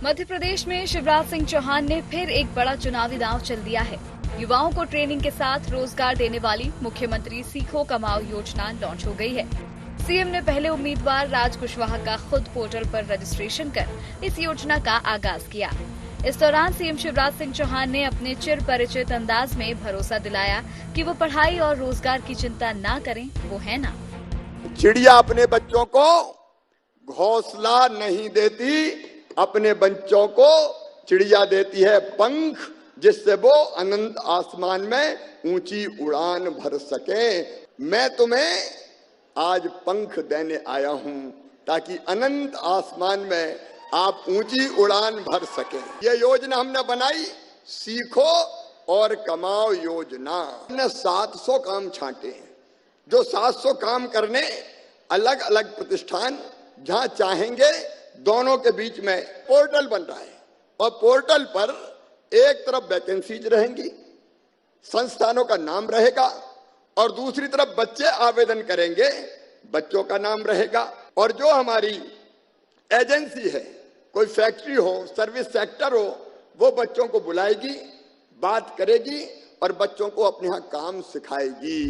मध्य प्रदेश में शिवराज सिंह चौहान ने फिर एक बड़ा चुनावी दांव चल दिया है। युवाओं को ट्रेनिंग के साथ रोजगार देने वाली मुख्यमंत्री सीखो कमाओ योजना लॉन्च हो गई है। सीएम ने पहले उम्मीदवार राज कुशवाहा का खुद पोर्टल पर रजिस्ट्रेशन कर इस योजना का आगाज किया। इस दौरान सीएम शिवराज सिंह चौहान ने अपने चिर परिचित अंदाज में भरोसा दिलाया कि वो पढ़ाई और रोजगार की चिंता ना करें, वो है ना। चिड़िया अपने बच्चों को घोंसला नहीं देती, अपने बच्चों को चिड़िया देती है पंख, जिससे वो अनंत आसमान में ऊंची उड़ान भर सके। मैं तुम्हें आज पंख देने आया हूं ताकि अनंत आसमान में आप ऊंची उड़ान भर सके। ये योजना हमने बनाई सीखो और कमाओ योजना। हमने 700 काम छांटे हैं, जो 700 काम करने अलग अलग प्रतिष्ठान जहां चाहेंगे दोनों के बीच में पोर्टल बन रहा है और पोर्टल पर एक तरफ वैकेंसीज रहेंगी, संस्थानों का नाम रहेगा और दूसरी तरफ बच्चे आवेदन करेंगे, बच्चों का नाम रहेगा। और जो हमारी एजेंसी है, कोई फैक्ट्री हो, सर्विस सेक्टर हो, वो बच्चों को बुलाएगी, बात करेगी और बच्चों को अपने यहाँ काम सिखाएगी।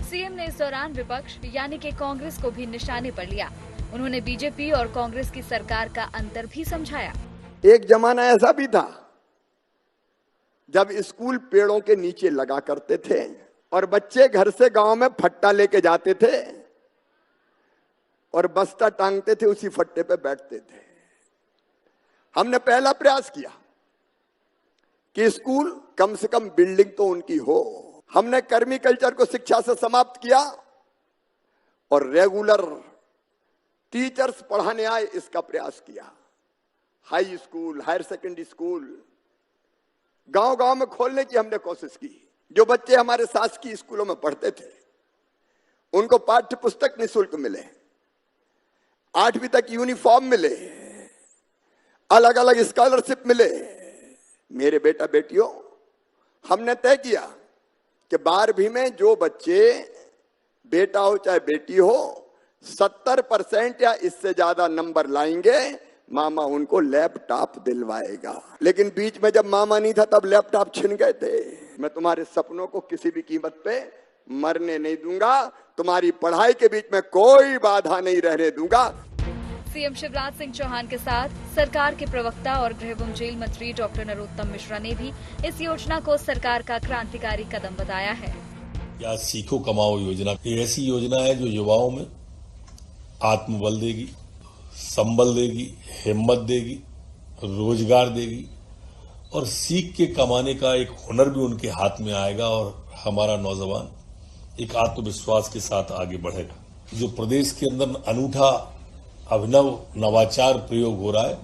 सीएम ने इस दौरान विपक्ष यानी कि कांग्रेस को भी निशाने पर लिया। उन्होंने बीजेपी और कांग्रेस की सरकार का अंतर भी समझाया। एक जमाना ऐसा भी था जब स्कूल पेड़ों के नीचे लगा करते थे और बच्चे घर से गांव में फट्टा लेके जाते थे और बस्ता टांगते थे, उसी फट्टे पे बैठते थे। हमने पहला प्रयास किया कि स्कूल कम से कम बिल्डिंग तो उनकी हो। हमने कर्मी कल्चर को शिक्षा से समाप्त किया और रेगुलर टीचर्स पढ़ाने आए, इसका प्रयास किया। High school, higher secondary school गांव गांव में खोलने की हमने कोशिश की। जो बच्चे हमारे शासकीय स्कूलों में पढ़ते थे उनको पाठ्य पुस्तक निःशुल्क मिले, 8वीं तक यूनिफॉर्म मिले, अलग अलग स्कॉलरशिप मिले। मेरे बेटा बेटियों, हमने तय किया कि 12वीं में जो बच्चे, बेटा हो चाहे बेटी हो, 70% या इससे ज्यादा नंबर लाएंगे, मामा उनको लैपटॉप दिलवाएगा। लेकिन बीच में जब मामा नहीं था तब लैपटॉप छिन गए थे। मैं तुम्हारे सपनों को किसी भी कीमत पे मरने नहीं दूंगा, तुम्हारी पढ़ाई के बीच में कोई बाधा नहीं रहने दूंगा। सीएम शिवराज सिंह चौहान के साथ सरकार के प्रवक्ता और गृह एवं जेल मंत्री डॉक्टर नरोत्तम मिश्रा ने भी इस योजना को सरकार का क्रांतिकारी कदम बताया है। या सीखो कमाओ योजना ये ऐसी योजना है जो युवाओं में आत्मबल देगी, संबल देगी, हिम्मत देगी, रोजगार देगी और सीख के कमाने का एक हुनर भी उनके हाथ में आएगा और हमारा नौजवान एक आत्मविश्वास के साथ आगे बढ़ेगा। जो प्रदेश के अंदर अनूठा अभिनव नवाचार प्रयोग हो रहा है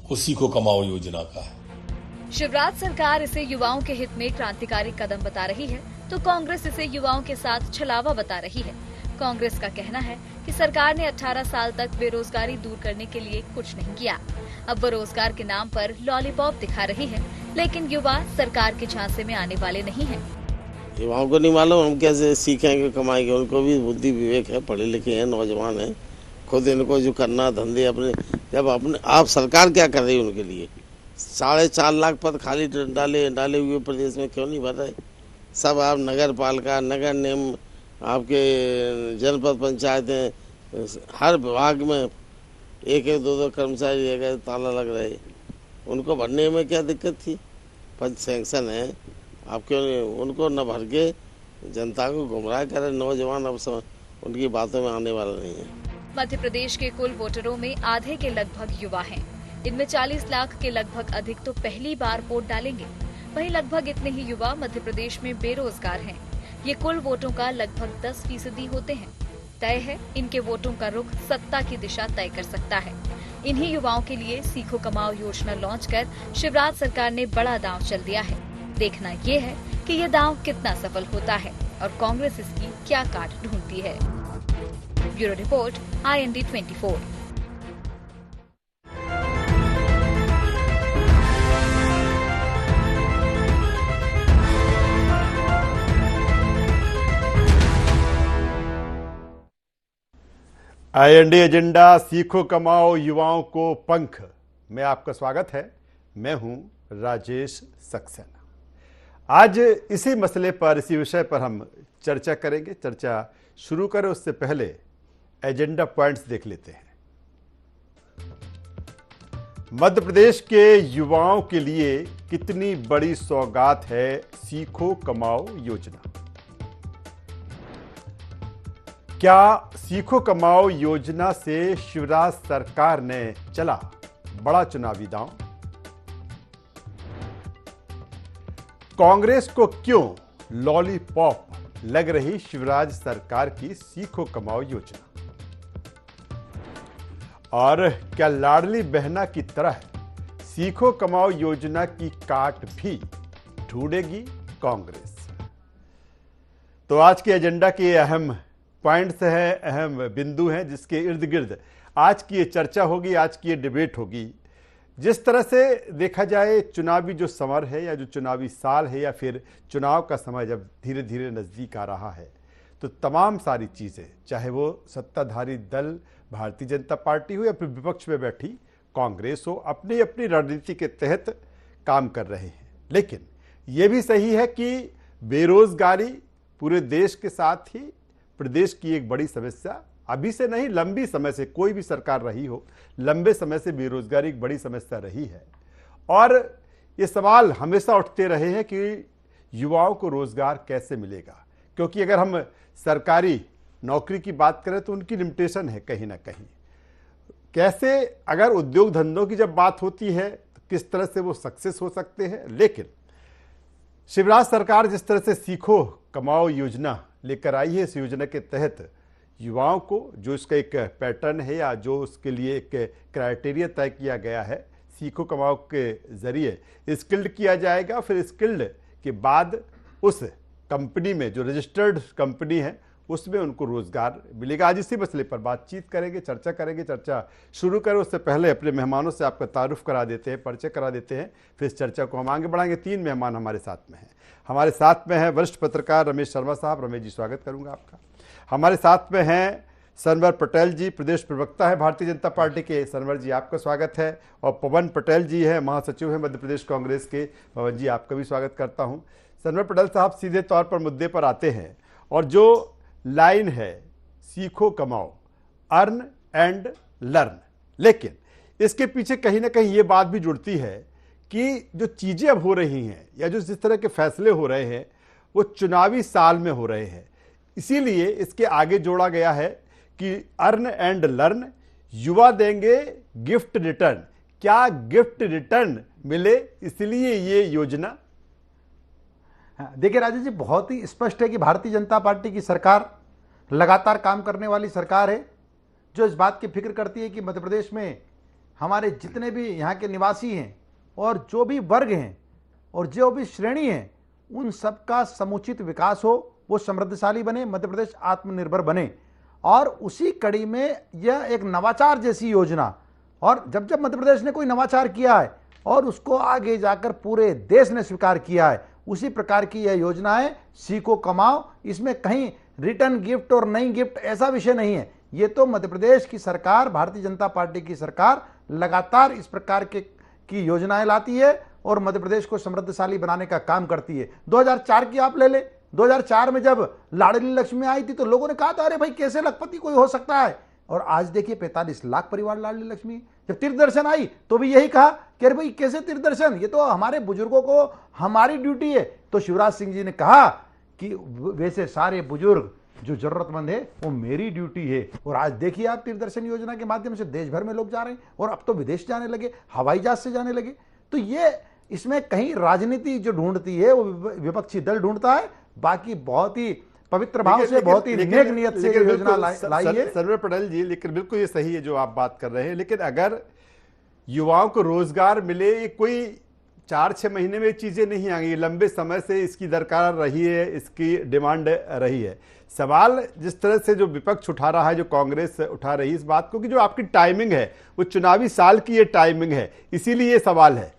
वो सीखो कमाओ योजना का है। शिवराज सरकार इसे युवाओं के हित में क्रांतिकारी कदम बता रही है तो कांग्रेस इसे युवाओं के साथ छलावा बता रही है। कांग्रेस का कहना है कि सरकार ने 18 साल तक बेरोजगारी दूर करने के लिए कुछ नहीं किया। अब वो रोजगार के नाम पर लॉलीपॉप दिखा रही है, लेकिन युवा सरकार के झांसे में आने वाले नहीं हैं। युवाओं को नहीं मालूम हम कैसे सीखेंगे, कमाएंगे। उनको भी बुद्धि विवेक है, पढ़े लिखे हैं, नौजवान हैं, खुद इनको जो करना धंधे अपने। जब अपने आप सरकार क्या कर रही है उनके लिए, 4.5 लाख पद खाली डाले हुए प्रदेश में क्यों नहीं भर रहे? सब आप नगर पालिका, नगर निगम, आपके जनपद पंचायतें, हर विभाग में 1-2 कर्मचारी रह गए, ताला लग रहे। उनको भरने में क्या दिक्कत थी? पद सैंक्शन है, आप क्यों नहीं उनको न भर के जनता को गुमराह करें? नौजवान अब उनकी बातों में आने वाला नहीं है। मध्य प्रदेश के कुल वोटरों में आधे के लगभग युवा हैं। इनमें 40 लाख के लगभग अधिक तो पहली बार वोट डालेंगे। वहीं लगभग इतने ही युवा मध्य प्रदेश में बेरोजगार हैं। ये कुल वोटों का लगभग 10% होते हैं। तय है इनके वोटों का रुख सत्ता की दिशा तय कर सकता है। इन्हीं युवाओं के लिए सीखो कमाओ योजना लॉन्च कर शिवराज सरकार ने बड़ा दांव चल दिया है। देखना ये है कि ये दांव कितना सफल होता है और कांग्रेस इसकी क्या काट ढूंढती है। Bureau report, IND 24। IND agenda सीखो कमाओ युवाओं को पंख। में आपका स्वागत है। मैं हूं राजेश सक्सेना। आज इसी मसले पर, इसी विषय पर हम चर्चा करेंगे। चर्चा शुरू करें उससे पहले एजेंडा पॉइंट्स देख लेते हैं। मध्य प्रदेश के युवाओं के लिए कितनी बड़ी सौगात है सीखो कमाओ योजना। क्या सीखो कमाओ योजना से शिवराज सरकार ने चला बड़ा चुनावी दांव। कांग्रेस को क्यों लॉलीपॉप लग रही शिवराज सरकार की सीखो कमाओ योजना। और क्या लाडली बहना की तरह सीखो कमाओ योजना की काट भी ढूंढेगी कांग्रेस। तो आज के एजेंडा के अहम पॉइंट्स हैं, अहम बिंदु हैं, जिसके इर्द गिर्द आज की ये चर्चा होगी, आज की ये डिबेट होगी। जिस तरह से देखा जाए चुनावी जो समर है या जो चुनावी साल है या फिर चुनाव का समय जब धीरे धीरे नज़दीक आ रहा है, तो तमाम सारी चीज़ें, चाहे वो सत्ताधारी दल भारतीय जनता पार्टी हो या फिर विपक्ष में बैठी कांग्रेस हो, अपनी अपनी रणनीति के तहत काम कर रहे हैं। लेकिन ये भी सही है कि बेरोजगारी पूरे देश के साथ ही प्रदेश की एक बड़ी समस्या, अभी से नहीं लंबी समय से, कोई भी सरकार रही हो, लंबे समय से बेरोजगारी एक बड़ी समस्या रही है। और ये सवाल हमेशा उठते रहे हैं कि युवाओं को रोजगार कैसे मिलेगा, क्योंकि अगर हम सरकारी नौकरी की बात करें तो उनकी लिमिटेशन है कहीं ना कहीं। कैसे अगर उद्योग धंधों की जब बात होती है तो किस तरह से वो सक्सेस हो सकते हैं। लेकिन शिवराज सरकार जिस तरह से सीखो कमाओ योजना लेकर आई है, इस योजना के तहत युवाओं को जो इसका एक पैटर्न है या जो उसके लिए एक क्राइटेरिया तय किया गया है, सीखो कमाओ के जरिए स्किल्ड किया जाएगा। फिर स्किल्ड के बाद उस कंपनी में, जो रजिस्टर्ड कंपनी है, उसमें उनको रोजगार मिलेगा। आज इसी मसले पर बातचीत करेंगे, चर्चा करेंगे। चर्चा शुरू करें उससे पहले अपने मेहमानों से आपका तारुफ करा देते हैं, परिचय करा देते हैं, फिर इस चर्चा को हम आगे बढ़ाएंगे। 3 मेहमान हमारे साथ में हैं। हमारे साथ में हैं वरिष्ठ पत्रकार रमेश शर्मा साहब। रमेश जी, स्वागत करूंगा आपका। हमारे साथ में हैं सनवर पटेल जी, प्रदेश प्रवक्ता है भारतीय जनता पार्टी के। सनवर जी, आपका स्वागत है। और पवन पटेल जी हैं, महासचिव हैं मध्य प्रदेश कांग्रेस के। पवन जी, आपका भी स्वागत करता हूं। सनवर पटेल साहब, सीधे तौर पर मुद्दे पर आते हैं। और जो लाइन है सीखो कमाओ, अर्न एंड लर्न, लेकिन इसके पीछे कहीं ना कहीं ये बात भी जुड़ती है कि जो चीजें अब हो रही हैं या जो जिस तरह के फैसले हो रहे हैं वो चुनावी साल में हो रहे हैं। इसीलिए इसके आगे जोड़ा गया है कि अर्न एंड लर्न, युवा देंगे गिफ्ट रिटर्न। क्या गिफ्ट रिटर्न मिले, इसलिए ये योजना। देखिए राजेश जी, बहुत ही स्पष्ट है कि भारतीय जनता पार्टी की सरकार लगातार काम करने वाली सरकार है, जो इस बात की फिक्र करती है कि मध्य प्रदेश में हमारे जितने भी यहाँ के निवासी हैं और जो भी वर्ग हैं और जो भी श्रेणी हैं, उन सबका समुचित विकास हो, वो समृद्धशाली बने, मध्य प्रदेश आत्मनिर्भर बने। और उसी कड़ी में यह एक नवाचार जैसी योजना, और जब जब मध्य प्रदेश ने कोई नवाचार किया है और उसको आगे जाकर पूरे देश ने स्वीकार किया है, उसी प्रकार की यह योजना है सीखो कमाओ। इसमें कहीं रिटर्न गिफ्ट और नई गिफ्ट ऐसा विषय नहीं है। ये तो मध्य प्रदेश की सरकार, भारतीय जनता पार्टी की सरकार लगातार इस प्रकार की योजनाएं लाती है और मध्य प्रदेश को समृद्धशाली बनाने का काम करती है। 2004 की आप ले ले, 2004 में जब लाडली लक्ष्मी आई थी तो लोगों ने कहा था अरे भाई कैसे लखपति कोई हो सकता है, और आज देखिए 45 लाख परिवार लाडली लक्ष्मी। जब तीर्थदर्शन आई तो भी यही कहा कि अरे भाई कैसे तीर्थदर्शन, ये तो हमारे बुजुर्गों को हमारी ड्यूटी है। तो शिवराज सिंह जी ने कहा कि वैसे सारे बुजुर्ग जो जरूरतमंद है वो मेरी ड्यूटी है। और आज देखिए आप तीर्थदर्शन योजना के माध्यम से देश भर में लोग जा रहे हैं और अब तो विदेश जाने लगे, हवाई जहाज से जाने लगे। तो ये इसमें कहीं राजनीति जो ढूंढती है वो विपक्षी दल ढूंढता है, बाकी बहुत ही पवित्र भाव से, बहुत ही नेक नियत से योजना लाई है। सनवर पटेल जी, लेकिन बिल्कुल ये सही है जो आप बात कर रहे हैं। लेकिन अगर युवाओं को रोजगार मिले, ये कोई 4-6 महीने में चीजें नहीं आएंगी, लंबे समय से इसकी दरकार रही है, इसकी डिमांड रही है। सवाल जिस तरह से जो विपक्ष उठा रहा है, जो कांग्रेस उठा रही है इस बात को, कि जो आपकी टाइमिंग है वो चुनावी साल की ये टाइमिंग है, इसीलिए ये सवाल है।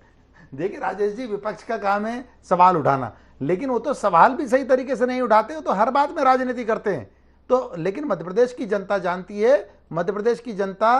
देखिए राजेश जी, विपक्ष का काम है सवाल उठाना, लेकिन वो तो सवाल भी सही तरीके से नहीं उठाते, वो तो हर बात में राजनीति करते हैं। तो लेकिन मध्य प्रदेश की जनता जानती है, मध्य प्रदेश की जनता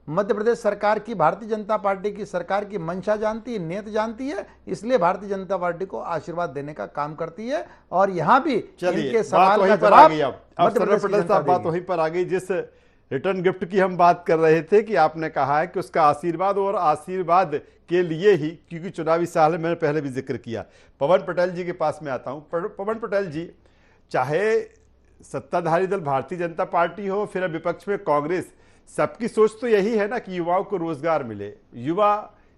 मध्य प्रदेश सरकार की, भारतीय जनता पार्टी की सरकार की मंशा जानती है, नीयत जानती है, इसलिए भारतीय जनता पार्टी को आशीर्वाद देने का काम करती है। और यहां भी इनके सवाल का जवाब मध्य प्रदेश पटेल साहब, बात वहीं पर आ गई जिस रिटर्न गिफ्ट की हम बात कर रहे थे कि आपने कहा है कि उसका आशीर्वाद, और आशीर्वाद के लिए ही, क्योंकि चुनावी साल मैंने पहले भी जिक्र किया। पवन पटेल जी के पास में आता हूं। पवन पटेल जी, चाहे सत्ताधारी दल भारतीय जनता पार्टी हो, फिर विपक्ष में कांग्रेस, सबकी सोच तो यही है ना कि युवाओं को रोजगार मिले, युवा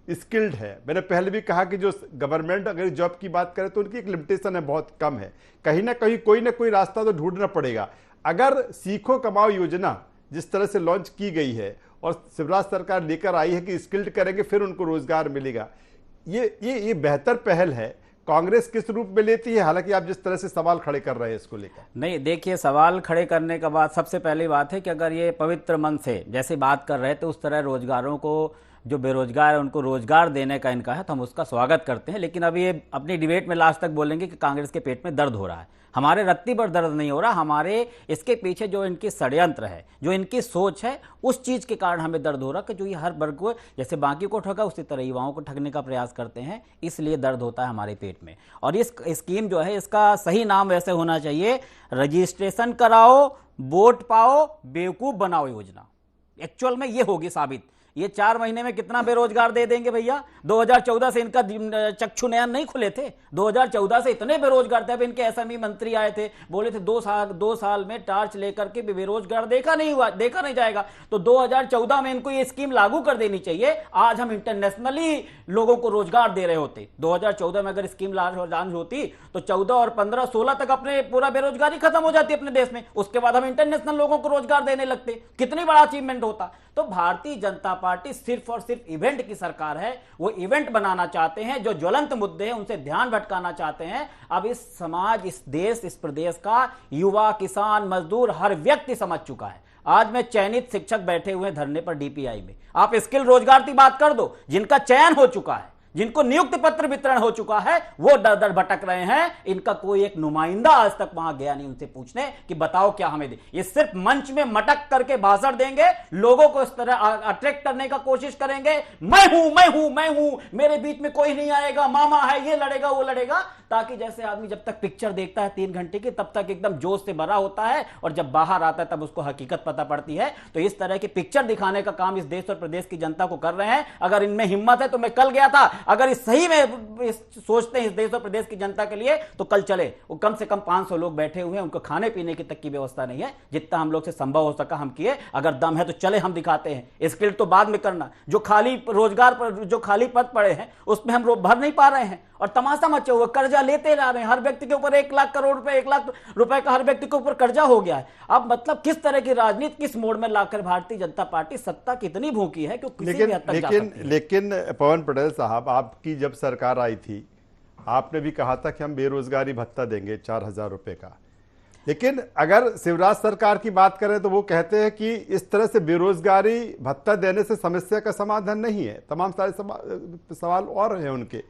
स्किल्ड है। मैंने पहले भी कहा कि जो गवर्नमेंट अगर जॉब की बात करे तो उनकी एक लिमिटेशन है, बहुत कम है। कहीं ना कहीं कोई ना कोई रास्ता तो ढूंढना पड़ेगा। अगर सीखो कमाओ योजना जिस तरह से लॉन्च की गई है और शिवराज सरकार लेकर आई है कि स्किल्ड करेंगे फिर उनको रोजगार मिलेगा, ये बेहतर पहल है। कांग्रेस किस रूप में लेती है, हालांकि आप जिस तरह से सवाल खड़े कर रहे हैं इसको लेकर? नहीं, देखिए, सवाल खड़े करने का बाद सबसे पहली बात है कि अगर ये पवित्र मन से जैसे बात कर रहे थे उस तरह रोजगारों को, जो बेरोजगार है उनको रोजगार देने का इनका है, तो हम उसका स्वागत करते हैं। लेकिन अब ये अपनी डिबेट में लास्ट तक बोलेंगे कि कांग्रेस के पेट में दर्द हो रहा है। हमारे रत्ती पर दर्द नहीं हो रहा, हमारे इसके पीछे जो इनकी षड्यंत्र है, जो इनकी सोच है, उस चीज के कारण हमें दर्द हो रहा कि जो ये हर वर्ग को जैसे बाकी को ठगा उसी तरह युवाओं को ठगने का प्रयास करते हैं, इसलिए दर्द होता है हमारे पेट में। और इस स्कीम जो है, इसका सही नाम वैसे होना चाहिए, रजिस्ट्रेशन कराओ वोट पाओ बेवकूफ बनाओ योजना। एक्चुअल में ये होगी साबित। ये 4 महीने में कितना बेरोजगार दे देंगे भैया? 2014 से इनका चक्षु नयन नहीं खुले थे। 2014 से इतने बेरोजगार थे। अब इनके एसएमई मंत्री आए थे, बोले थे 2 साल में टार्च लेकर के बेरोजगार देखा नहीं जाएगा। तो 2014 में इनको ये स्कीम लागू कर देनी चाहिए। आज हम इंटरनेशनली लोगों को रोजगार दे रहे होते। 2014 में अगर स्कीम लॉन्च होती तो 14 और 15, 16 तक अपने पूरा बेरोजगारी खत्म हो जाती अपने देश में। उसके बाद हम इंटरनेशनल लोगों को रोजगार देने लगते। कितनी बड़ा अचीवमेंट होता। तो भारतीय जनता पार्टी सिर्फ और सिर्फ इवेंट की सरकार है। वो इवेंट बनाना चाहते हैं, जो ज्वलंत मुद्दे हैं उनसे ध्यान भटकाना चाहते हैं। अब इस समाज, इस देश, इस प्रदेश का युवा, किसान, मजदूर, हर व्यक्ति समझ चुका है। आज में चयनित शिक्षक बैठे हुए धरने पर डीपीआई में। आप स्किल रोजगार की बात कर दो, जिनका चयन हो चुका है, जिनको नियुक्ति पत्र वितरण हो चुका है, वो दर दर भटक रहे हैं। इनका कोई एक नुमाइंदा आज तक वहां गया नहीं उनसे पूछने कि बताओ क्या हमें दे। ये सिर्फ मंच में मटक करके भाषण देंगे, लोगों को इस तरह अट्रैक्ट करने का कोशिश करेंगे। मैं हूं, मेरे बीच में कोई नहीं आएगा, मामा है, ये लड़ेगा वो लड़ेगा, ताकि जैसे आदमी जब तक पिक्चर देखता है 3 घंटे की, तब तक एकदम जोश से भरा होता है, और जब बाहर आता है तब उसको हकीकत पता पड़ती है। तो इस तरह की पिक्चर दिखाने का काम इस देश और प्रदेश की जनता को कर रहे हैं। अगर इनमें हिम्मत है तो मैं कल गया था, अगर इस सही में सोचते हैं इस देश और प्रदेश की जनता के लिए, तो कल चले। वो कम से कम 500 लोग बैठे हुए हैं, उनको खाने पीने की तक की व्यवस्था नहीं है। जितना हम लोग से संभव हो सका हम किए। अगर दम है तो चले, हम दिखाते हैं। स्किल तो बाद में करना। जो खाली रोजगार पर, जो खाली पद पड़े हैं उसमें हम भर नहीं पा रहे हैं, और तमाशा मचे हुए कर्जा लेते जा रहे हैं। हर व्यक्ति के ऊपर 1 लाख करोड़ रुपए, 1 लाख रुपए का हर व्यक्ति के ऊपर कर्जा हो गया है। अब मतलब किस तरह की राजनीति, किस मोड़ में लाकर भारतीय जनता पार्टी सत्ता कितनी भूखी है कि किसी भी हद तक जा सकती है। लेकिन पवन पटेल साहब, आपकी जब सरकार आई थी, आपने भी कहा था कि हम बेरोजगारी भत्ता देंगे 4000 रुपए का। लेकिन अगर शिवराज सरकार की बात करें तो वो कहते हैं कि इस तरह से बेरोजगारी भत्ता देने से समस्या का समाधान नहीं है। तमाम सारे सवाल और हैं उनके।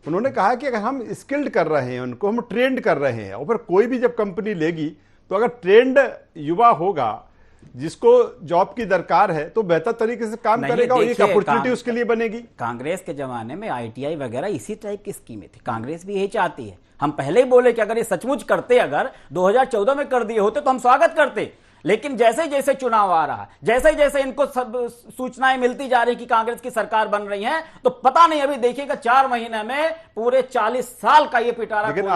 उन्होंने कहा कि अगर हम स्किल्ड कर रहे हैं, उनको हम ट्रेंड कर रहे हैं, और फिर कोई भी जब कंपनी लेगी तो अगर ट्रेंड युवा होगा जिसको जॉब की दरकार है तो बेहतर तरीके से काम करेगा, और एक अपॉर्चुनिटी उसके लिए बनेगी। कांग्रेस के जमाने में आईटीआई वगैरह इसी टाइप की स्कीमें थी। कांग्रेस भी यही चाहती है। हम पहले ही बोले कि अगर ये सचमुच करते, अगर 2014 में कर दिए होते तो हम स्वागत करते। लेकिन जैसे जैसे चुनाव आ रहा है, जैसे जैसे इनको सब सूचनाएं मिलती जा रही कि कांग्रेस की सरकार बन रही है, तो पता नहीं, अभी देखिएगा 4 महीने में पूरे 40 साल का ये पिटारा। लेकिन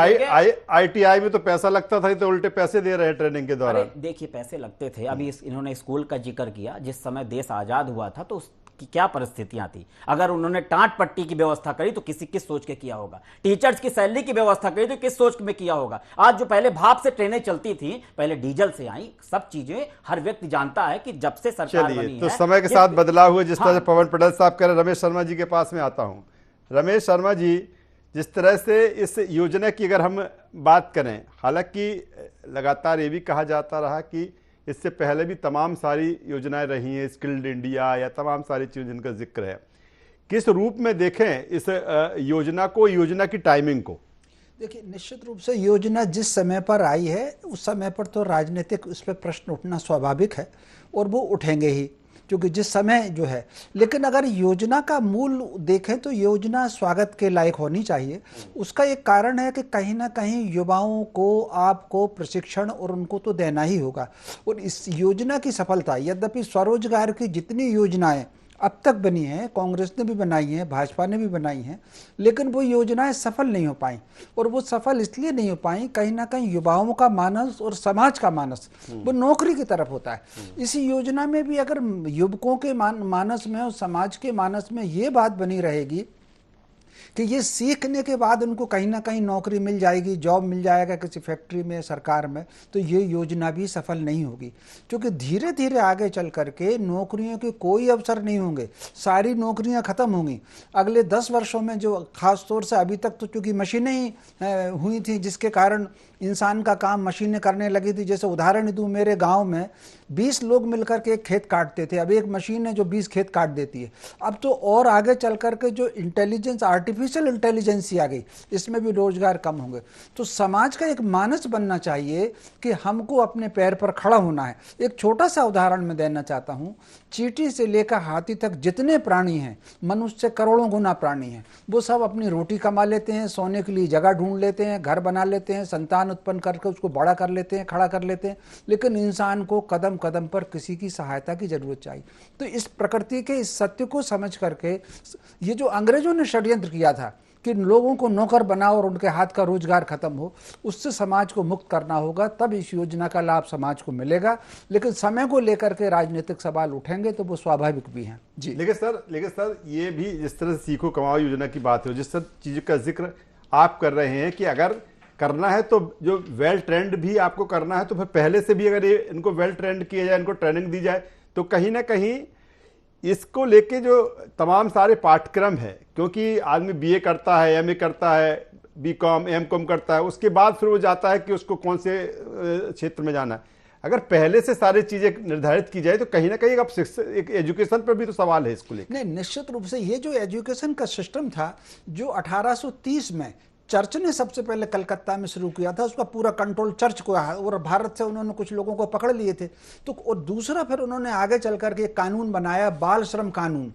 आईटीआई में तो पैसा लगता था, तो उल्टे पैसे दे रहे हैं ट्रेनिंग के दौरान। देखिए, पैसे लगते थे। अभी इन्होंने स्कूल का जिक्र किया। जिस समय देश आजाद हुआ था तो कि क्या परिस्थितियां थी। अगर उन्होंने टाट पट्टी की व्यवस्था करी तो किस सोच के किया होगा। टीचर्स की सैलरी की व्यवस्था करी तो किस सोच में किया होगा। आज जो पहले भाप से ट्रेनें चलती थी, पहले डीजल से आई, सब चीजें हर व्यक्ति जानता है कि जब से सरकार बनी तो समय के साथ बदलाव हुए। जिस तरह से पवन पटेल साहब कह रहे, रमेश शर्मा जी के पास में आता हूं। रमेश शर्मा जी, जिस तरह से इस योजना की अगर हम बात करें, हालांकि लगातार ये भी कहा जाता रहा कि इससे पहले भी तमाम सारी योजनाएं रही हैं, स्किल्ड इंडिया या तमाम सारी चीज़ जिनका जिक्र है, किस रूप में देखें इस योजना को, योजना की टाइमिंग को? देखिए, निश्चित रूप से योजना जिस समय पर आई है उस समय पर तो राजनीतिक उस पर प्रश्न उठना स्वाभाविक है, और वो उठेंगे ही। क्योंकि जिस समय जो है, लेकिन अगर योजना का मूल देखें तो योजना स्वागत के लायक होनी चाहिए। उसका एक कारण है कि कहीं ना कहीं युवाओं को आपको प्रशिक्षण और उनको तो देना ही होगा। और इस योजना की सफलता, यद्यपि स्वरोजगार की जितनी योजनाएं अब तक बनी हैं, कांग्रेस ने भी बनाई हैं, भाजपा ने भी बनाई हैं, लेकिन वो योजनाएं सफल नहीं हो पाई। और वो सफल इसलिए नहीं हो पाई, कहीं ना कहीं युवाओं का मानस और समाज का मानस वो नौकरी की तरफ होता है। इसी योजना में भी अगर युवकों के मानस में और समाज के मानस में ये बात बनी रहेगी कि ये सीखने के बाद उनको कहीं ना कहीं नौकरी मिल जाएगी, जॉब मिल जाएगा किसी फैक्ट्री में, सरकार में, तो ये योजना भी सफल नहीं होगी। क्योंकि धीरे धीरे आगे चल करके नौकरियों के कोई अवसर नहीं होंगे, सारी नौकरियां खत्म होंगी अगले 10 वर्षों में। जो खास तौर से अभी तक तो चूंकि मशीनें ही हुई थी जिसके कारण इंसान का काम मशीनें करने लगी थी। जैसे उदाहरण दूं, मेरे गांव में 20 लोग मिलकर के एक खेत काटते थे, अब एक मशीन है जो 20 खेत काट देती है। अब तो और आगे चल करके जो इंटेलिजेंस, आर्टिफिशियल इंटेलिजेंस आ गई, इसमें भी रोजगार कम होंगे। तो समाज का एक मानस बनना चाहिए कि हमको अपने पैर पर खड़ा होना है। एक छोटा सा उदाहरण मैं देना चाहता हूँ। चींटी से लेकर हाथी तक जितने प्राणी हैं, मनुष्य से करोड़ों गुना प्राणी हैं, वो सब अपनी रोटी कमा लेते हैं, सोने के लिए जगह ढूंढ लेते हैं, घर बना लेते हैं, संतान उत्पन्न करके उसको बड़ा कर लेते हैं, खड़ा कर लेते हैं। लेकिन इंसान को कदम कदम पर किसी की सहायता की जरूरत चाहिए। तो इस प्रकृति के इस सत्य को समझ करके ये जो अंग्रेजों ने षड्यंत्र किया था कि लोगों को नौकर बनाओ और उनके हाथ का रोजगार खत्म हो, उससे समाज को मुक्त करना होगा, तब इस योजना का लाभ समाज को मिलेगा। लेकिन समय को लेकर के राजनीतिक सवाल उठेंगे तो वो स्वाभाविक भी हैं। जी, लेकिन सर ये भी जिस तरह से सीखो कमाओ योजना की बात है, जिस तरह चीज़ों का जिक्र आप कर रहे हैं कि अगर करना है तो जो वेल ट्रेंड भी आपको करना है, तो फिर पहले से भी अगर ये इनको वेल ट्रेंड किया जाए, इनको ट्रेनिंग दी जाए, तो कहीं ना कहीं इसको लेके जो तमाम सारे पाठ्यक्रम है, क्योंकि आदमी बीए करता है, एमए करता है, बीकॉम एमकॉम करता है, उसके बाद फिर वो जाता है कि उसको कौन से क्षेत्र में जाना है। अगर पहले से सारी चीजें निर्धारित की जाए तो कहीं ना कहीं अब एक एजुकेशन पर भी तो सवाल है इसको लेकर। नहीं, निश्चित रूप से ये जो एजुकेशन का सिस्टम था जो 1830 में चर्च ने सबसे पहले कलकत्ता में शुरू किया था, उसका पूरा कंट्रोल चर्च को, और भारत से उन्होंने कुछ लोगों को पकड़ लिए थे। तो और दूसरा फिर उन्होंने आगे चल करके एक कानून बनाया, बाल श्रम कानून।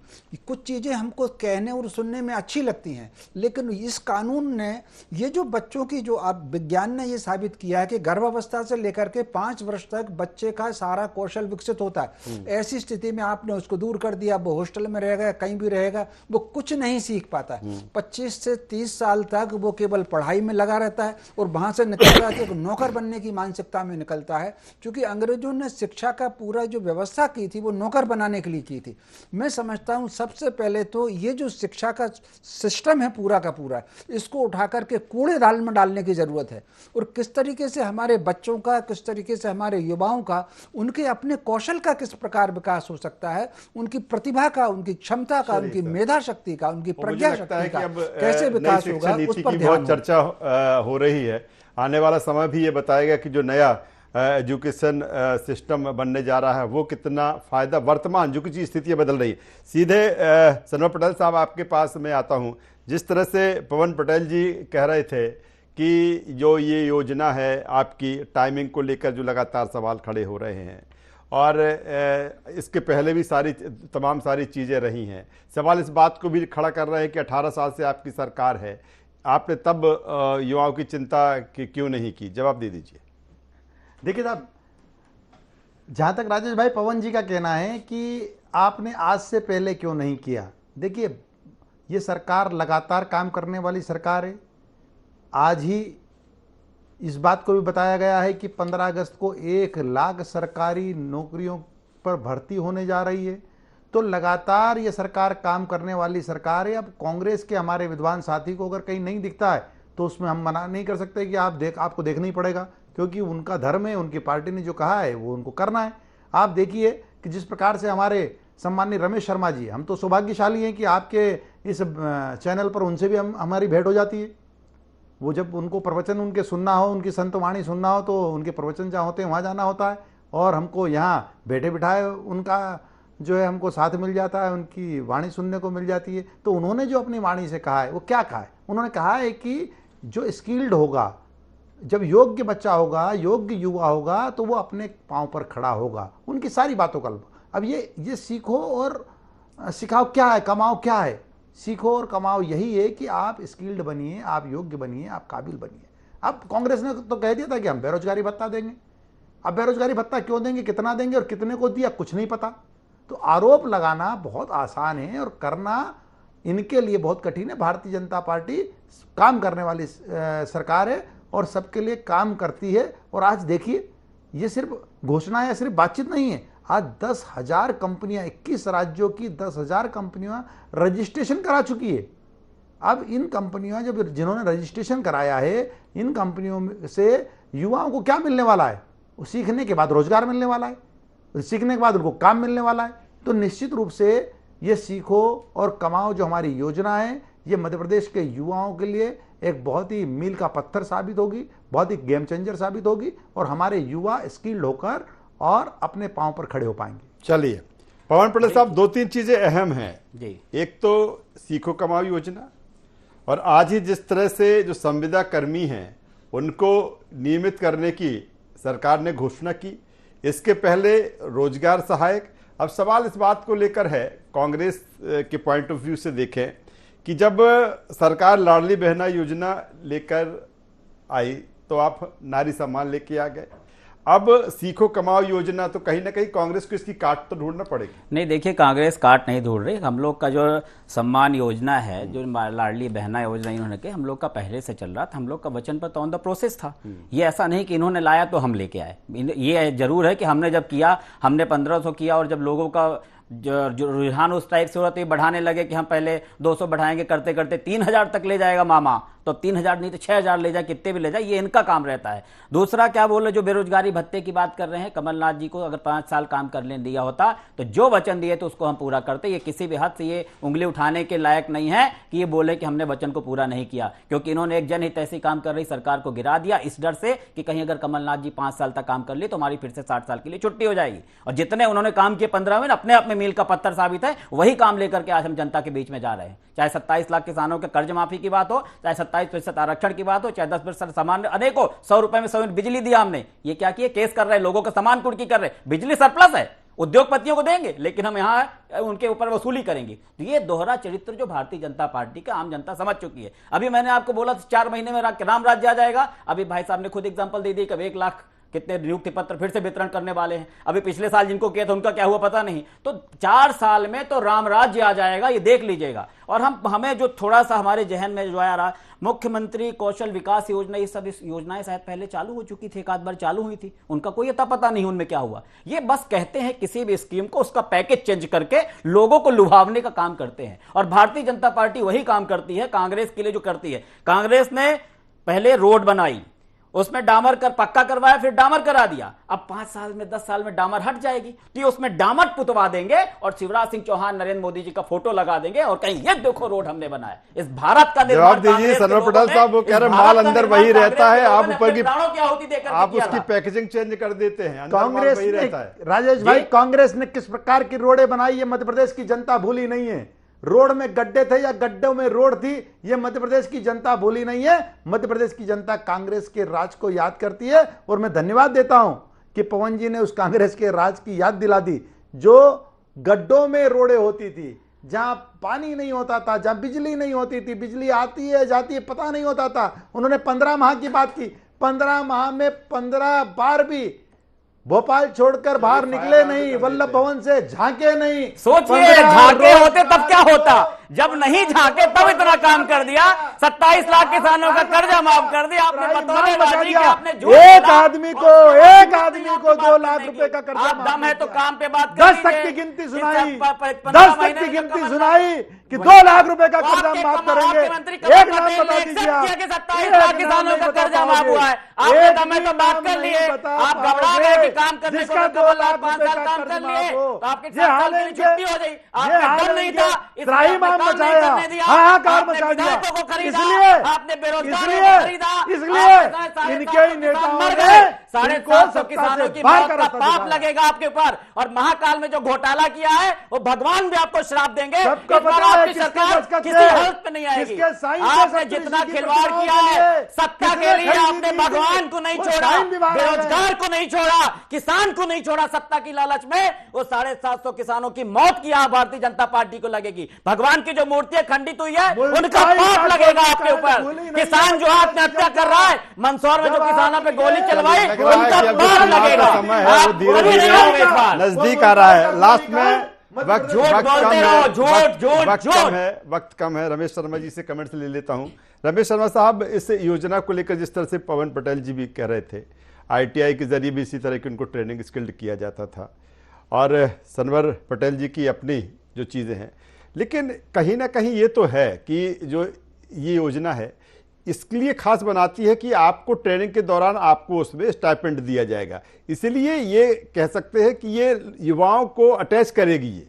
कुछ चीज़ें हमको कहने और सुनने में अच्छी लगती हैं, लेकिन इस कानून ने ये जो बच्चों की, जो अब विज्ञान ने ये साबित किया है कि गर्भावस्था से लेकर के 5 वर्ष तक बच्चे का सारा कौशल विकसित होता है। ऐसी स्थिति में आपने उसको दूर कर दिया, वो हॉस्टल में रहेगा, कहीं भी रहेगा, वो कुछ नहीं सीख पाता। 25 से 30 साल तक वो केवल पढ़ाई में लगा रहता है और वहां से निकलता है कि नौकर बनने की मानसिकता में निकलता है। क्योंकि अंग्रेजों ने शिक्षा का पूरा जो व्यवस्था की थी वो नौकर बनाने के लिए की थी। मैं समझता हूं सबसे पहले तो ये जो शिक्षा का सिस्टम है पूरा का पूरा, इसको उठा करके कूड़ेदान में डालने की जरूरत है। और किस तरीके से हमारे बच्चों का, किस तरीके से हमारे युवाओं का, उनके अपने कौशल का किस प्रकार विकास हो सकता है, उनकी प्रतिभा का, उनकी क्षमता का, उनकी मेधा शक्ति का, उनकी प्रज्ञा शक्ति का कैसे विकास होगा, उस पर ध्यान चर्चा हो रही है। आने वाला समय भी ये बताएगा कि जो नया एजुकेशन सिस्टम बनने जा रहा है वो कितना फायदा, वर्तमान जो कुछ स्थितियां बदल रही है। सीधे सनवर पटेल साहब आपके पास मैं आता हूं। जिस तरह से पवन पटेल जी कह रहे थे कि जो ये योजना है आपकी, टाइमिंग को लेकर जो लगातार सवाल खड़े हो रहे हैं, और इसके पहले भी तमाम सारी चीज़ें रही हैं, सवाल इस बात को भी खड़ा कर रहे हैं कि 18 साल से आपकी सरकार है, आपने तब युवाओं की चिंता क्यों नहीं की? जवाब दे दीजिए। देखिए साहब, जहाँ तक राजेश भाई पवन जी का कहना है कि आपने आज से पहले क्यों नहीं किया, देखिए ये सरकार लगातार काम करने वाली सरकार है। आज ही इस बात को भी बताया गया है कि 15 अगस्त को 1 लाख सरकारी नौकरियों पर भर्ती होने जा रही है। तो लगातार ये सरकार काम करने वाली सरकार है। अब कांग्रेस के हमारे विद्वान साथी को अगर कहीं नहीं दिखता है तो उसमें हम मना नहीं कर सकते कि आपको देखना ही पड़ेगा, क्योंकि उनका धर्म है, उनकी पार्टी ने जो कहा है वो उनको करना है। आप देखिए कि जिस प्रकार से हमारे सम्माननीय रमेश शर्मा जी, हम तो सौभाग्यशाली हैं कि आपके इस चैनल पर उनसे भी हमारी भेंट हो जाती है। वो जब उनको प्रवचन उनके सुनना हो, उनकी संतवाणी सुनना हो, तो उनके प्रवचन जहाँ होते हैं वहाँ जाना होता है, और हमको यहाँ बैठे बिठाए उनका जो है हमको साथ मिल जाता है, उनकी वाणी सुनने को मिल जाती है। तो उन्होंने जो अपनी वाणी से कहा है वो क्या कहा है? उन्होंने कहा है कि जो स्किल्ड होगा, जब योग्य बच्चा होगा, योग्य युवा होगा, तो वो अपने पांव पर खड़ा होगा। उनकी सारी बातों का अब ये सीखो और सिखाओ क्या है, कमाओ क्या है? सीखो और कमाओ यही है कि आप स्किल्ड बनिए, आप योग्य बनिए, आप काबिल बनिए। अब कांग्रेस ने तो कह दिया था कि हम बेरोजगारी भत्ता देंगे। अब बेरोजगारी भत्ता क्यों देंगे, कितना देंगे और कितने को दिया, कुछ नहीं पता। तो आरोप लगाना बहुत आसान है और करना इनके लिए बहुत कठिन है। भारतीय जनता पार्टी काम करने वाली सरकार है और सबके लिए काम करती है। और आज देखिए, ये सिर्फ घोषणा या सिर्फ बातचीत नहीं है। आज 10,000 कंपनियां, 21 राज्यों की 10,000 कंपनियां रजिस्ट्रेशन करा चुकी है। अब इन कंपनियों जब जिन्होंने रजिस्ट्रेशन कराया है, इन कंपनियों से युवाओं को क्या मिलने वाला है? सीखने के बाद रोजगार मिलने वाला है, सीखने के बाद उनको काम मिलने वाला है। तो निश्चित रूप से ये सीखो और कमाओ जो हमारी योजना है, ये मध्य प्रदेश के युवाओं के लिए एक बहुत ही मील का पत्थर साबित होगी, बहुत ही गेम चेंजर साबित होगी और हमारे युवा स्किल्ड होकर और अपने पांव पर खड़े हो पाएंगे। चलिए पवन पटेल साहब, 2-3 चीजें अहम हैं जी। एक तो सीखो कमाओ योजना, और आज ही जिस तरह से जो संविदा कर्मी हैं उनको नियमित करने की सरकार ने घोषणा की, इसके पहले रोजगार सहायक। अब सवाल इस बात को लेकर है, कांग्रेस के पॉइंट ऑफ व्यू से देखें कि जब सरकार लाडली बहना योजना लेकर आई तो आप नारी सम्मान लेके आ गए। अब सीखो कमाओ योजना तो कहीं ना कहीं कांग्रेस को इसकी काट तो ढूंढना पड़ेगी। नहीं, देखिए, कांग्रेस काट नहीं ढूंढ रही। हम लोग का जो सम्मान योजना है, जो लाडली बहना योजना इन्होंने के, हम लोग का पहले से चल रहा था। हम लोग का वचन पर तो ऑन द प्रोसेस था। ये ऐसा नहीं कि इन्होंने लाया तो हम लेके आए। ये जरूर है कि हमने जब किया, हमने 1500 किया और जब लोगों का जो रुझान उस टाइप से हो रहा तो ये बढ़ाने लगे कि हम पहले 200 बढ़ाएंगे, करते करते 3000 तक ले जाएगा मामा। तो 3000 नहीं तो 6000 ले जाए, कितने भी ले जाए, ये इनका काम रहता है। दूसरा क्या बोल रहे, जो बेरोजगारी भत्ते की बात कर रहे हैं, कमलनाथ जी को अगर 5 साल काम करने दिया होता तो जो वचन दिए तो उसको हम पूरा करते। ये किसी भी हद से ये उंगली उठाने के लायक नहीं है कि ये बोले कि हमने वचन को पूरा नहीं किया, क्योंकि इन्होंने एक जनहित ऐसी काम कर रही सरकार को गिरा दिया इस डर से कि कहीं अगर कमलनाथ जी 5 साल तक काम कर लिए तो हमारी फिर से 60 साल के लिए छुट्टी हो जाएगी। और जितने उन्होंने काम किए 15 में अपने आप में मील का पत्थर साबित है। वही काम लेकर के आज हम जनता के बीच में जा रहे हैं। चाहे 27 लाख किसानों के कर्ज माफी की बात हो, चाहे 27% आरक्षण की बात हो, चाहे 10% सामान्य अनेकों 100 रुपए में 100 यूनिट बिजली दिया हमने। ये क्या किए, केस कर रहे हैं, लोगों का सामान कुर्की कर रहे हैं। बिजली सरप्लस है, उद्योगपतियों को देंगे, लेकिन हम यहां उनके ऊपर वसूली करेंगे। तो ये दोहरा चरित्र जो भारतीय जनता पार्टी का आम जनता समझ चुकी है। अभी मैंने आपको बोला 4 महीने में राम राज्य आ जाएगा। अभी भाई साहब ने खुद एग्जांपल दे दी, कभी 1 लाख कितने नियुक्ति पत्र फिर से वितरण करने वाले हैं। अभी पिछले साल जिनको किया था उनका क्या हुआ पता नहीं। तो 4 साल में तो राम राज्य आ जाएगा, ये देख लीजिएगा। और हमें जो थोड़ा सा हमारे जहन में जो आ रहा, मुख्यमंत्री कौशल विकास योजना, ये सब योजनाएं शायद पहले चालू हो चुकी थी, एक आध बार चालू हुई थी, उनका कोई अता पता नहीं उनमें क्या हुआ। ये बस कहते हैं किसी भी स्कीम को उसका पैकेज चेंज करके लोगों को लुभावने का काम करते हैं। और भारतीय जनता पार्टी वही काम करती है कांग्रेस के लिए जो करती है। कांग्रेस ने पहले रोड बनाई, उसमें डामर कर पक्का करवाया, फिर डामर करा दिया। अब 5 साल में 10 साल में डामर हट जाएगी तो ये उसमें डामर पुतवा देंगे और शिवराज सिंह चौहान नरेंद्र मोदी जी का फोटो लगा देंगे और कहीं ये देखो रोड हमने बनाया। इस भारत का जवाब दीजिए सर्वर पटेल साहब, वो कह रहे माल अंदर वही रहता है, आप ऊपर की आप उसकी पैकेजिंग चेंज कर देते हैं। कांग्रेस वही रहता है। राजेश भाई, कांग्रेस ने किस प्रकार की रोडें बनाई ये मध्य प्रदेश की जनता भूली नहीं है। रोड में गड्ढे थे या गड्ढों में रोड थी, ये मध्य प्रदेश की जनता भूली नहीं है। मध्य प्रदेश की जनता कांग्रेस के राज को याद करती है और मैं धन्यवाद देता हूं कि पवन जी ने उस कांग्रेस के राज की याद दिला दी। जो गड्ढों में रोडें होती थी, जहां पानी नहीं होता था, जहां बिजली नहीं होती थी, बिजली आती है जाती है पता नहीं होता था, उन्होंने 15 माह की बात की। 15 माह में 15 बार भी भोपाल छोड़कर बाहर निकले नहीं, वल्लभ भवन से झांके नहीं। सोचिए, झांके होते तब क्या होता, जब नहीं झांके तब इतना काम कर दिया। 27 लाख किसानों का कर्जा माफ कर दिया आपने। एक आदमी को 2 लाख रुपए का कर्जा। दम है तो काम पे बात 10 तक की गिनती सुनाई, 10 तक की गिनती सुनाई कि 2 लाख रुपए का कर्जा माफ करेंगे। एक नाम बता दीजिए, 27 लाख किसानों का कर्जा माफ हुआ है। आपने दम है तो बात कर लिए, आप घबरा गए काम करने को। जिसका 2 लाख रुपए का काम कर लिए तो आपके छुट्टी हो गई। आपका दम नहीं था, त्राहिमाम मचाया, हाहाकार मचा दिया। इसलिए इनके ही नेताओं ने 750 किसानों की मौत का पाप लगेगा आपके ऊपर, और महाकाल में जो घोटाला किया है वो भगवान भी आपको श्राप देंगे। सबको इस बार पता है आपकी किसके सरकार बस का किसी खेल, हालत में नहीं आएगी। किसके साइन से आपने सब जितना कृषि की खिलवाड़ प्रतिभाओं किया के है लिए, सत्ता के किसने लिए, खरीदी आपने दी भगवान थी? को नहीं वो छोड़ा, साइन भी बाहर आ गए। बेरोजगार को नहीं छोड़ा, किसान को नहीं छोड़ा। सत्ता की लालच में वो 750 किसानों की मौत की यहाँ भारतीय जनता पार्टी को लगेगी। भगवान की जो मूर्तियां खंडित हुई है उनका पाप लगेगा आपके ऊपर। किसान जो आत्महत्या कर रहा है, मंदसौर में जो किसानों पे गोली चलवाई उनका पाप लगेगा। समय है वो धीरे कभी नहीं धीरे होगा इस बार। नजदीक आ रहा है। लास्ट में वक्त झूठ वक्त बोलते कम रहो, है, झूठ, झूठ, वक्त झूठ। कम है, वक्त कम है। रमेश शर्मा जी से कमेंट्स ले लेता हूं। रमेश शर्मा साहब, इस योजना को लेकर जिस तरह से पवन पटेल जी भी कह रहे थे, ITI के जरिए भी इसी तरह की उनको ट्रेनिंग स्किल्ड किया जाता था, और सनवर पटेल जी की अपनी जो चीज़ें हैं, लेकिन कहीं ना कहीं ये तो है कि जो ये योजना है इसके लिए खास बनाती है कि आपको ट्रेनिंग के दौरान आपको उसमें स्टाइपेंड दिया जाएगा, इसलिए ये कह सकते हैं कि ये युवाओं को अटैच करेगी। ये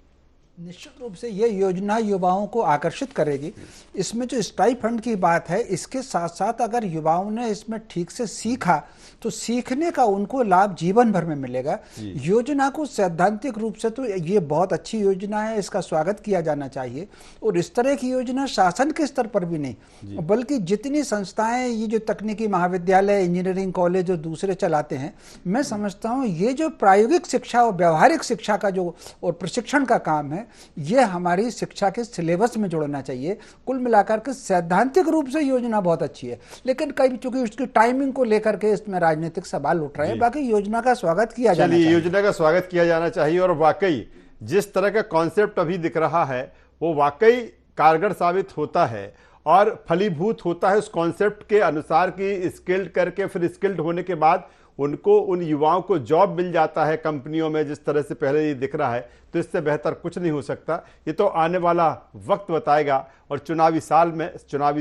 निश्चित रूप से ये योजना युवाओं को आकर्षित करेगी। इसमें जो स्टाइपेंड की बात है, इसके साथ साथ अगर युवाओं ने इसमें ठीक से सीखा तो सीखने का उनको लाभ जीवन भर में मिलेगा। योजना को सैद्धांतिक रूप से तो ये बहुत अच्छी योजना है, इसका स्वागत किया जाना चाहिए। और इस तरह की योजना शासन के स्तर पर भी नहीं, बल्कि जितनी संस्थाएं ये जो तकनीकी महाविद्यालय, इंजीनियरिंग कॉलेज और दूसरे चलाते हैं, मैं समझता हूँ ये जो प्रायोगिक शिक्षा और व्यवहारिक शिक्षा का जो और प्रशिक्षण का काम है, ये हमारी शिक्षा के सिलेबस में जोड़ना चाहिए। कुल मिलाकर के सैद्धांतिक रूप से योजना बहुत अच्छी है, लेकिन कई चूंकि उसकी टाइमिंग को लेकर के इसमें राजनीतिक सवाल उठ रहे हैं। बाकी योजना का स्वागत किया जाना चाहिए। योजना का स्वागत किया जाना चाहिए, और वाकई जिस तरह का कॉन्सेप्ट अभी दिख रहा है वो वाकई कारगर साबित होता है और फलीभूत होता है उस कॉन्सेप्ट के अनुसार कि स्किल्ड करके फिर स्किल्ड होने के बाद उनको, उन युवाओं को जॉब मिल जाता है कंपनियों में, जिस तरह से पहले ये दिख रहा है। तो इससे बेहतर कुछ नहीं हो सकता। ये तो आने वाला वक्त बताएगा, और चुनावी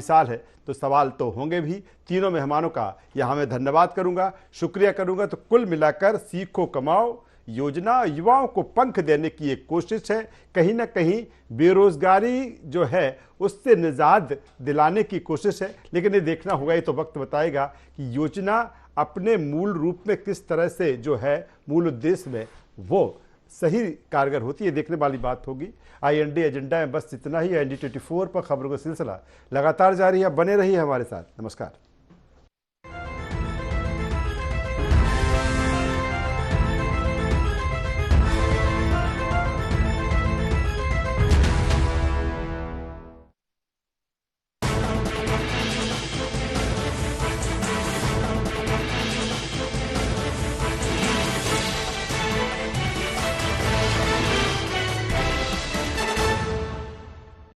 साल है तो सवाल तो होंगे भी। तीनों मेहमानों का यहाँ मैं धन्यवाद करूंगा, शुक्रिया करूंगा। तो कुल मिलाकर सीखो कमाओ योजना युवाओं को पंख देने की एक कोशिश है, कहीं ना कहीं बेरोजगारी जो है उससे निजात दिलाने की कोशिश है। लेकिन ये देखना होगा, ये तो वक्त बताएगा कि योजना अपने मूल रूप में किस तरह से जो है मूल उद्देश्य में वो सही कारगर होती है, देखने वाली बात होगी। IND एजेंडा में बस इतना ही। IND 24 पर खबरों का सिलसिला लगातार जारी है, बने रहिए हमारे साथ। नमस्कार।